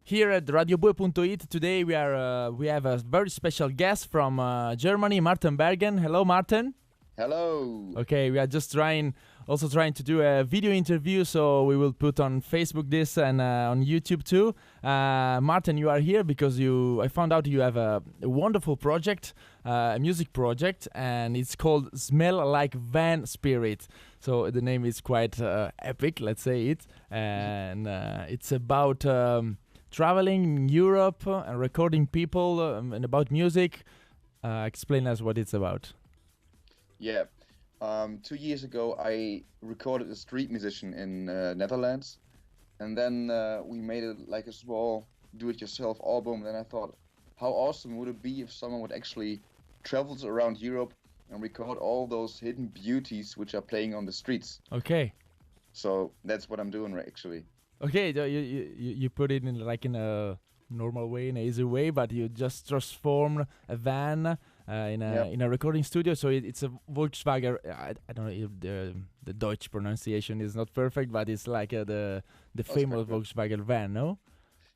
Here at RadioBue.it today we have a very special guest from Germany, Marten Berger. Hello, Marten. Hello. Okay, we are just trying to do a video interview, so we will put on Facebook this and on YouTube too. Marten, you are here because I found out you have a wonderful project, a music project, and it's called Smell Like Van Spirit. So the name is quite epic, let's say it, and it's about traveling in Europe and recording people and about music. Explain us what it's about. Yeah. 2 years ago, I recorded a street musician in Netherlands, and then we made it like a small do-it-yourself album. Then I thought, how awesome would it be if someone would actually travel around Europe and record all those hidden beauties which are playing on the streets. Okay. So that's what I'm doing actually. Okay, so you put it in a normal way, in an easy way, but you just transform a van in a recording studio. So it's a Volkswagen. I don't know if the Deutsch pronunciation is not perfect, but it's like the famous Volkswagen van, no?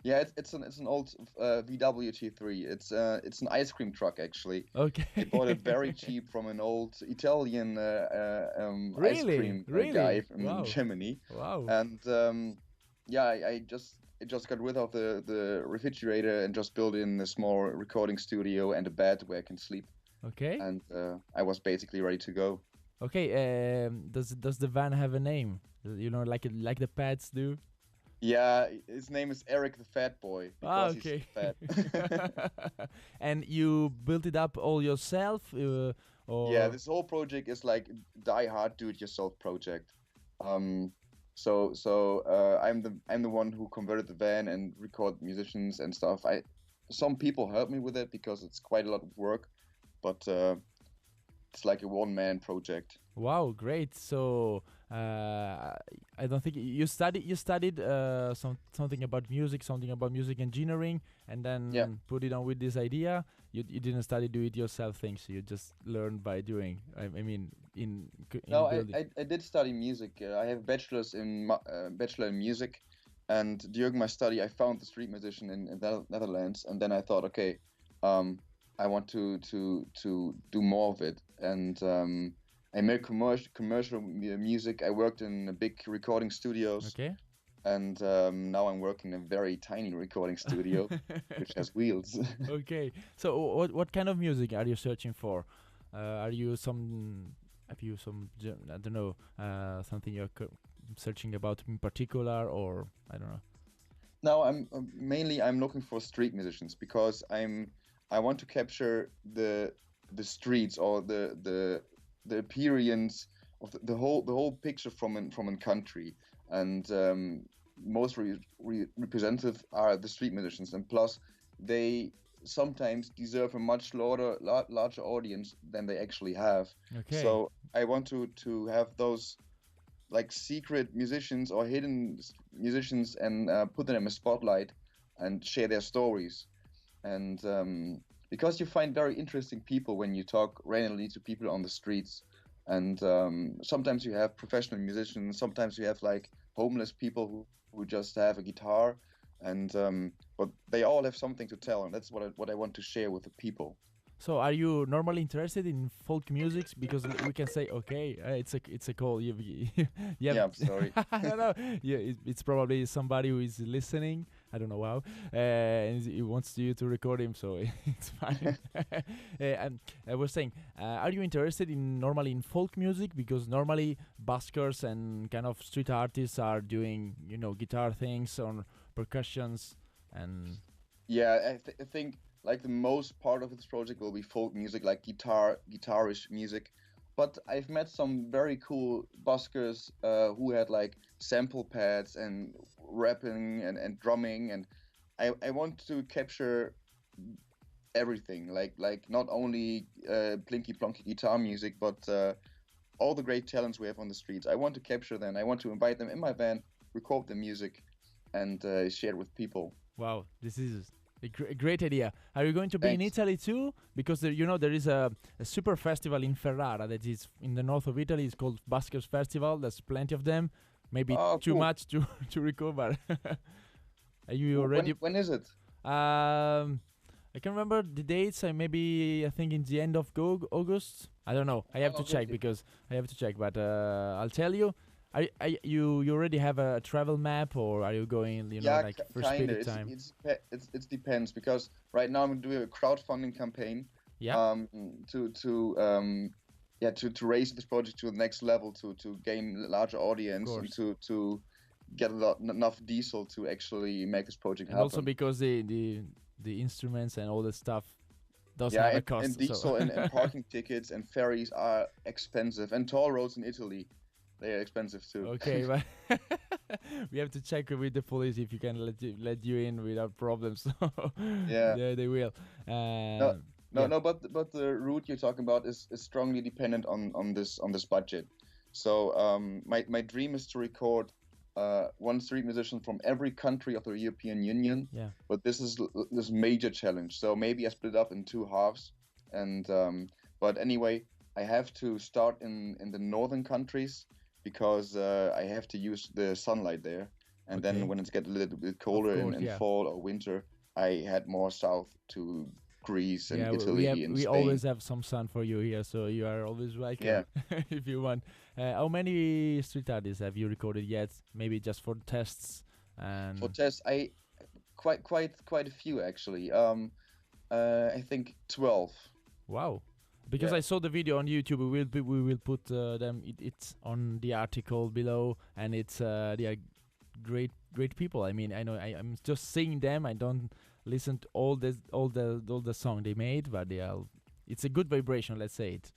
Yeah, it's an old VW T3. It's an ice cream truck actually. Okay. I bought it very cheap from an old Italian ice cream guy from Germany. Wow. And I just got rid of the refrigerator and just built in a small recording studio and a bed where I can sleep. Okay. And I was basically ready to go. Okay. Does the van have a name? You know, like the pets do? Yeah, his name is Eric the Fat Boy because he's fat. And you built it up all yourself? Or? Yeah, this whole project is like die-hard do-it-yourself project. So I'm the one who converted the van and record musicians and stuff. Some people help me with it because it's quite a lot of work, but it's like a one-man project. Wow, great! So I don't think you studied something about music engineering, and then put it on with this idea. You didn't study do-it-yourself things. You just learned by doing. I mean, I did study music. I have bachelor in music, and during my study, I found the street musician in the Netherlands, and then I thought, okay, I want to do more of it, and I made commercial music. I worked in big recording studios. Okay. And now I'm working in a very tiny recording studio, which has wheels. Okay. So what kind of music are you searching for? Have you some I don't know, something you're searching about in particular, or I don't know? No, I'm mainly looking for street musicians because I want to capture the streets or the appearance of the whole picture from a country, and most representative are the street musicians, and plus they sometimes deserve a much larger audience than they actually have. Okay. So I want to have those like secret musicians or hidden musicians and put them in a spotlight and share their stories. And because you find very interesting people when you talk randomly to people on the streets, and sometimes you have professional musicians, sometimes you have like homeless people who just have a guitar, and but they all have something to tell, and that's what I want to share with the people. So, are you normally interested in folk music? Because we can say, okay, it's a call. Yeah, I'm sorry. No. Yeah, it's probably somebody who is listening. I don't know how, and he wants you to record him, so it's fine. And I was saying, are you interested normally in folk music? Because normally buskers and kind of street artists are doing, guitar things on percussions and. Yeah, I think. Like the most part of this project will be folk music, like guitarish music. But I've met some very cool buskers who had like sample pads and rapping and drumming, and I want to capture everything, like not only plinky plonky guitar music, but all the great talents we have on the streets. I want to capture them. I want to invite them in my van, record the music, and share it with people. Wow, this is a great idea. Are you going to be in Italy too? Because there is a super festival in Ferrara that is in the north of Italy. It's called Buskers Festival. There's plenty of them. Maybe too much to recover. Are you already? When is it? I can remember the dates. I think in the end of August. I don't know. I have to check because I have to check. But I'll tell you. You already have a travel map, or are you going? Like for kinda. speed time? It depends because right now I'm doing a crowdfunding campaign. Yeah. To raise this project to the next level, to gain a larger audience, and to get enough diesel to actually make this project happen. And also because the instruments and all the stuff does have a cost. And diesel and parking tickets and ferries are expensive, and toll roads in Italy, they are expensive too. Okay, but we have to check with the police if you can let you in without problems. Yeah, they will. But the route you're talking about is strongly dependent on this budget. So my dream is to record one street musician from every country of the European Union. Yeah. But this is this major challenge. So maybe I split up in two halves. And but anyway, I have to start in the northern countries because I have to use the sunlight there. And then when it gets a little bit colder in fall or winter, I head more south to Greece and Italy and we Spain. always have some sun for you here, so you are always welcome if you want. How many street artists have you recorded yet? Maybe just for tests. And for tests, I quite a few actually. I think 12. Wow. Because I saw the video on YouTube. We will put them. It's on the article below, and it's they are great people. I mean, I know I'm just seeing them. I don't listen to all the song they made, but it's a good vibration. Let's say it.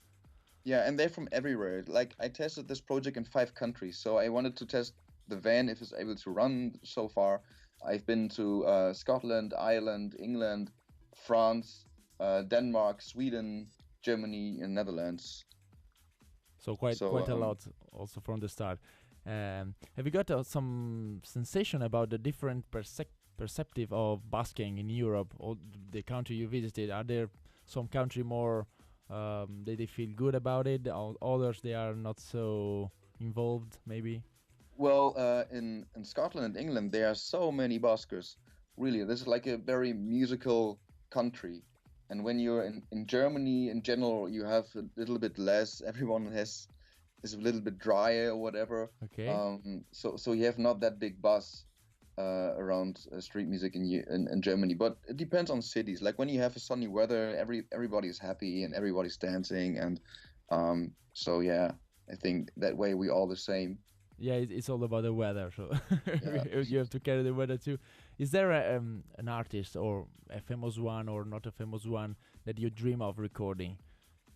Yeah, and they're from everywhere. Like I tested this project in 5 countries, so I wanted to test the van if it's able to run so far. I've been to Scotland, Ireland, England, France, Denmark, Sweden, Germany, and Netherlands. So quite a lot also from the start. Have you got some sensation about the different perceptive of busking in Europe or the country you visited? Are there some country more they feel good about it? Others they are not so involved, maybe? Well, in Scotland and England, there are so many buskers. Really, this is like a very musical country. And when you're in Germany, in general, you have a little bit less. Everyone is a little bit drier or whatever. Okay. So you have not that big buzz around street music in Germany. But it depends on cities. Like when you have a sunny weather, everybody's happy and everybody's dancing. And so yeah, I think that way we all the same. Yeah, it's all about the weather, so you have to carry the weather too. Is there an artist or a famous one or not a famous one that you dream of recording?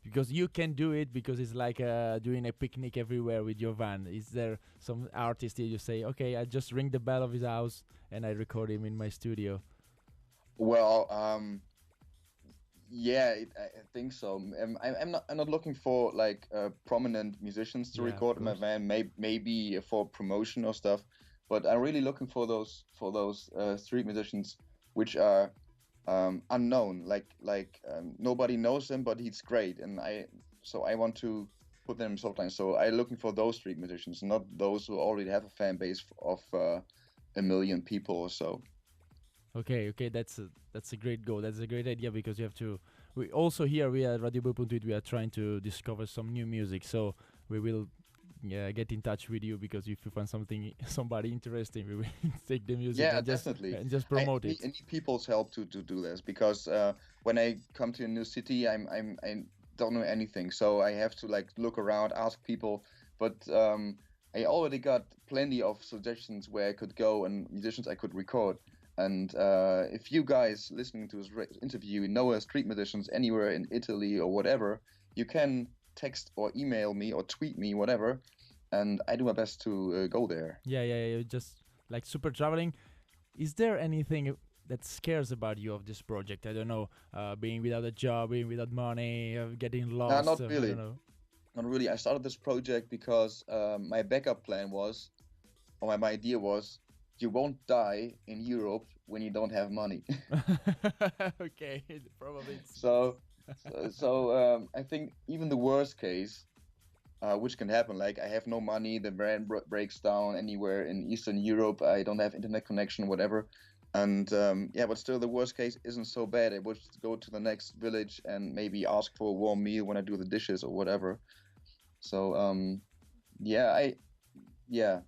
Because you can do it because it's like doing a picnic everywhere with your van. Is there some artist that you say, okay, I just ring the bell of his house and I record him in my studio? Well, yeah, I think so. I'm not looking for like prominent musicians to record in my van. Maybe for promotion or stuff, but I'm really looking for those street musicians which are unknown. Like nobody knows him, but he's great, and I want to put them sometimes. So I'm looking for those street musicians, not those who already have a fan base of 1 million people or so. Okay, that's a great goal. That's a great idea because you have to. We also here we at RadioBue.it we are trying to discover some new music. So we will get in touch with you because if you find somebody interesting, we will take the music and just promote it. I need people's help to do this because when I come to a new city, I don't know anything, so I have to like look around, ask people. But I already got plenty of suggestions where I could go and musicians I could record. And if you guys listening to this interview know street musicians anywhere in Italy or whatever, you can text or email me or tweet me, whatever, and I do my best to go there. Yeah. Just like super traveling. Is there anything that scares about you of this project? I don't know, being without a job, being without money, getting lost. Not really. I don't know. Not really. I started this project because my backup plan was, or my idea was, you won't die in Europe when you don't have money. Okay, probably. So I think even the worst case, which can happen, like I have no money, the van breaks down anywhere in Eastern Europe, I don't have internet connection, whatever. And yeah, but still, the worst case isn't so bad. I would just go to the next village and maybe ask for a warm meal when I do the dishes or whatever. So yeah, yeah,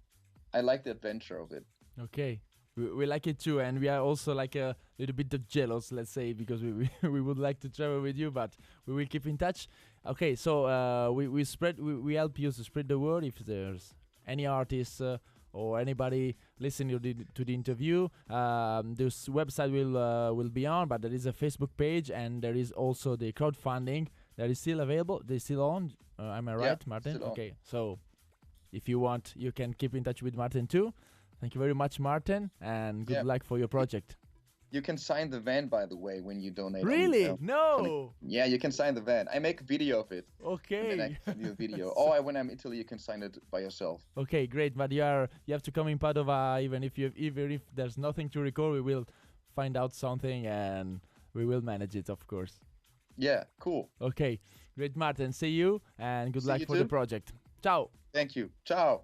I like the adventure of it. Okay. We like it too, and we are also like a little bit of jealous, let's say, because we would like to travel with you, but we will keep in touch. Okay, so we help you to spread the word. If there's any artist or anybody listening to the interview, this website will be on, but there is a Facebook page, and there is also the crowdfunding that is still available. They're still on. Am I right, Marten? Okay, so if you want, you can keep in touch with Marten too. Thank you very much, Marten, and good luck for your project. You can sign the van, by the way, when you donate. Really? No. Yeah, you can sign the van. I make a video of it. Okay. And then I can send you a video. Or when I'm in Italy, you can sign it by yourself. Okay, great. But you have to come in Padova, even if there's nothing to record, we will find out something and we will manage it, of course. Yeah, cool. Okay, great, Marten. See you and good luck for the project. Ciao. Thank you. Ciao.